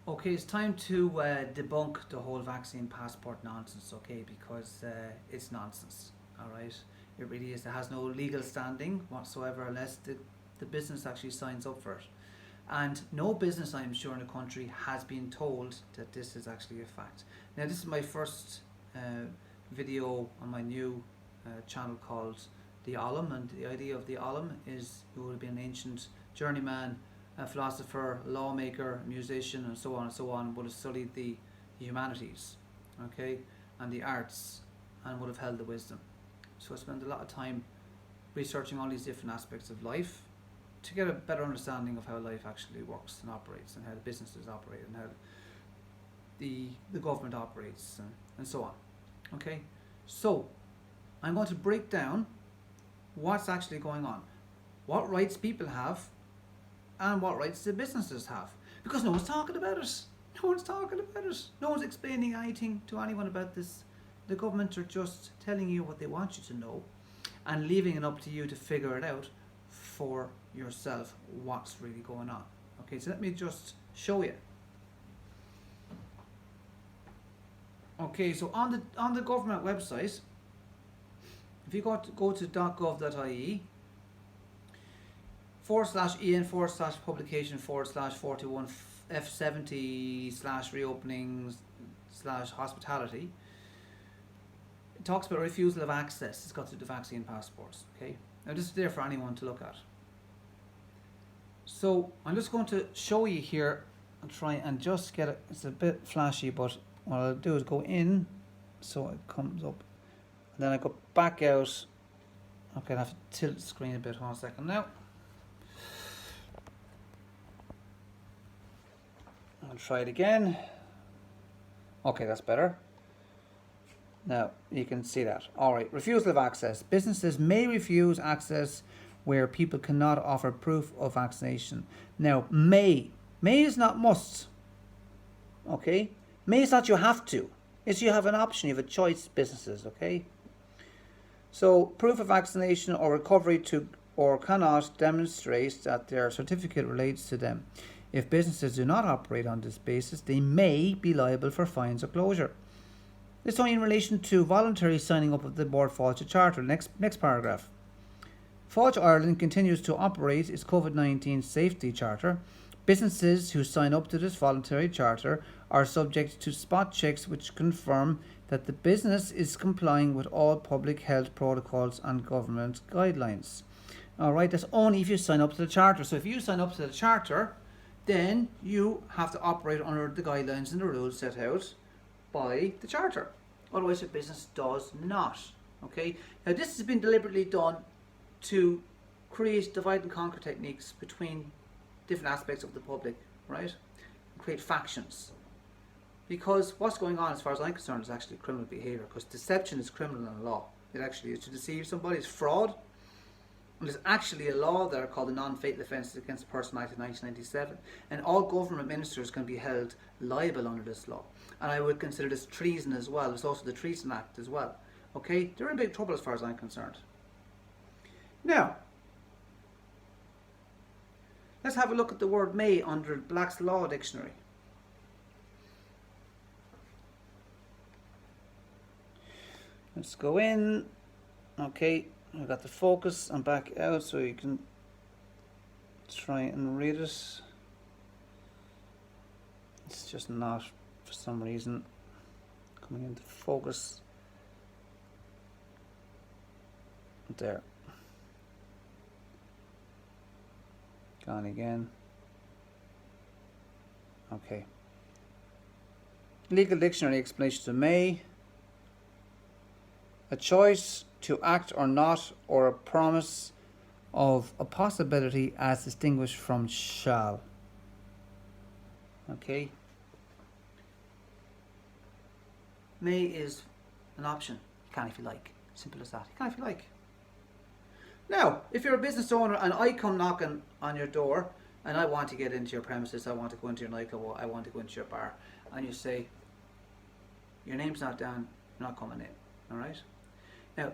Okay, it's time to debunk the whole vaccine passport nonsense, okay, because it's nonsense, alright? It really is. It has no legal standing whatsoever unless the business actually signs up for it. And no business, I'm sure, in the country has been told that this is actually a fact. Now, this is my first video on my new channel called The Olim, and the idea of The Olim is who would have been an ancient journeyman, a philosopher, lawmaker, musician, and so on, would have studied the humanities, okay, and the arts, and would have held the wisdom. So I spent a lot of time researching all these different aspects of life to get a better understanding of how life actually works and operates, and how the businesses operate, and how the government operates, and so on. Okay, so I'm going to break down what's actually going on, what rights people have, and what rights the businesses have, because no one's talking about it. No one's talking about it. No one's explaining anything to anyone about this. The government are just telling you what they want you to know and leaving it up to you to figure it out for yourself what's really going on. Okay, so let me just show you. Okay, so on the government website, if you go to .gov.ie /en/publication /41 F70 /reopening /hospitality, it talks about refusal of access. It's got to the vaccine passports. Okay, now this is there for anyone to look at. So I'm just going to show you here and try and just get it. It's a bit flashy, but what I'll do is go in so it comes up, and then I go back out. Okay, I have to tilt the screen a bit. Hold on a second now. I'll try it again. Okay, that's better. Now you can see that. Alright, refusal of access. Businesses may refuse access where people cannot offer proof of vaccination. Now, may is not must. Okay? May is not you have to. It's you have an option, you have a choice, businesses, okay? So, proof of vaccination or recovery to or cannot demonstrate that their certificate relates to them. If businesses do not operate on this basis, they may be liable for fines or closure. This is only in relation to voluntary signing up of the Board Fáilte Charter. Next paragraph. Fáilte Ireland continues to operate its COVID-19 safety charter. Businesses who sign up to this voluntary charter are subject to spot checks which confirm that the business is complying with all public health protocols and government guidelines. Alright, that's only if you sign up to the charter. So if you sign up to the charter, then you have to operate under the guidelines and the rules set out by the charter. Otherwise, your business does not. Okay. Now, this has been deliberately done to create divide and conquer techniques between different aspects of the public, right? Create factions. Because what's going on, as far as I'm concerned, is actually criminal behaviour. Because deception is criminal in the law. It actually is to deceive somebody. It's fraud. And there's actually a law there called the Non-Fatal Offences Against a Person Act of 1997, and all government ministers can be held liable under this law. And I would consider this treason as well. There's also the Treason Act as well. Okay, they're in big trouble as far as I'm concerned. Now, let's have a look at the word may under Black's Law Dictionary. Let's go in. Okay. I've got the focus and back out so you can try and read it. It's just not, for some reason, coming into focus. There. Gone again. Okay. Legal dictionary explanation to may. A choice to act or not, or a promise of a possibility as distinguished from shall. Okay. May is an option. You can if you like. Simple as that. You can if you like. Now, if you're a business owner and I come knocking on your door and I want to get into your premises, I want to go into your nightclub, I want to go into your bar, and you say, your name's not down, you're not coming in. Alright? Now,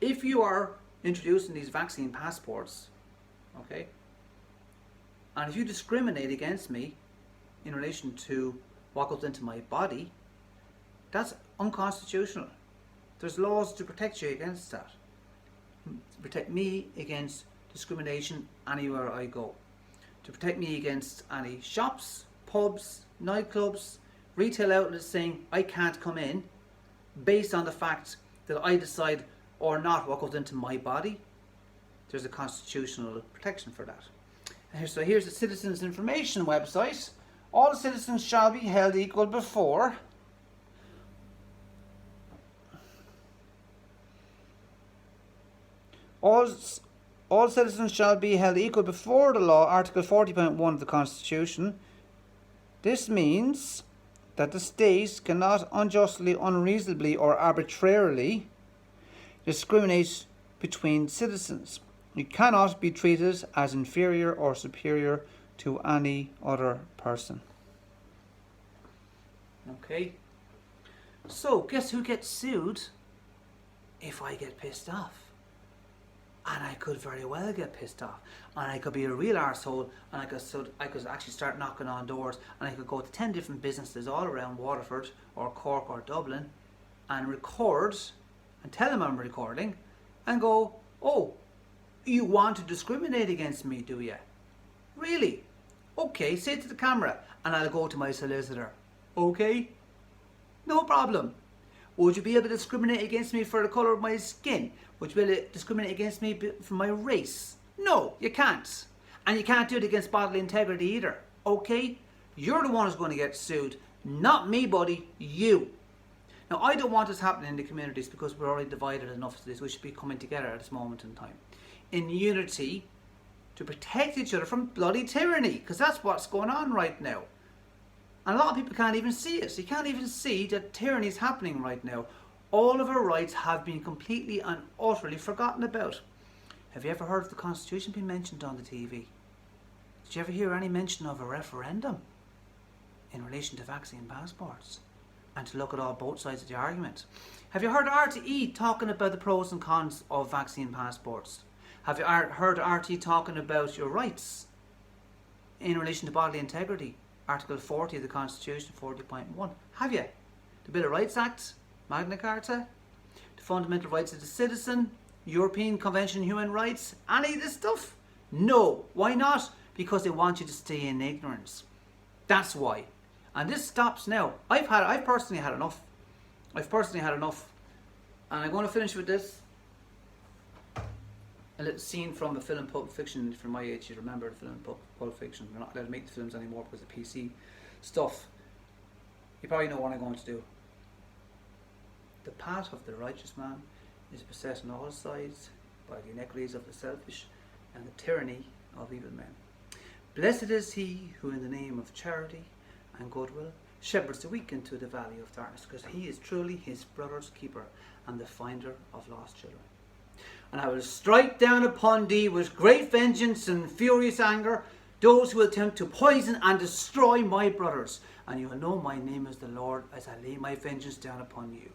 if you are introducing these vaccine passports, okay, and if you discriminate against me in relation to what goes into my body, that's unconstitutional. There's laws to protect you against that. To protect me against discrimination anywhere I go. To protect me against any shops, pubs, nightclubs, retail outlets saying I can't come in based on the fact that I decide or not what goes into my body. There's a constitutional protection for that. So here's the Citizens Information website. All citizens shall be held equal before all citizens shall be held equal before the law, Article 40.1 of the Constitution. This means that the state cannot unjustly, unreasonably or arbitrarily discriminate between citizens. You cannot be treated as inferior or superior to any other person. Okay. So, guess who gets sued if I get pissed off? And I could very well get pissed off. And I could be a real arsehole, and I could actually start knocking on doors, and I could go to 10 different businesses all around Waterford or Cork or Dublin and record and tell them I'm recording and go, oh, you want to discriminate against me, do you? Really? Okay, say it to the camera, and I'll go to my solicitor. Okay? No problem. Would you be able to discriminate against me for the colour of my skin? Would you be able to discriminate against me for my race? No, you can't. And you can't do it against bodily integrity either. Okay? You're the one who's going to get sued. Not me, buddy. You. Now, I don't want this happening in the communities because we're already divided enough to this. We should be coming together at this moment in time. In unity to protect each other from bloody tyranny. Because that's what's going on right now. And a lot of people can't even see it. You can't even see that tyranny is happening right now. All of our rights have been completely and utterly forgotten about. Have you ever heard of the Constitution being mentioned on the TV? Did you ever hear any mention of a referendum in relation to vaccine passports? And to look at all both sides of the argument. Have you heard RTE talking about the pros and cons of vaccine passports? Have you heard RTE talking about your rights in relation to bodily integrity? Article 40 of the Constitution, 40.1. Have you? The Bill of Rights Act, Magna Carta, the fundamental rights of the citizen, European Convention on Human Rights, any of this stuff? No. Why not? Because they want you to stay in ignorance. That's why. And this stops now. I've personally had enough. And I'm going to finish with this. A little scene from a film Pulp Fiction. From my age, you remember the film Pulp Fiction. We're not allowed to make the films anymore because of PC stuff. You probably know what I'm going to do. The path of the righteous man is beset on all sides by the iniquities of the selfish and the tyranny of evil men. Blessed is he who in the name of charity and goodwill shepherds the weak into the valley of darkness, because he is truly his brother's keeper and the finder of lost children. And I will strike down upon thee with great vengeance and furious anger those who attempt to poison and destroy my brothers. And you will know my name is the Lord as I lay my vengeance down upon you.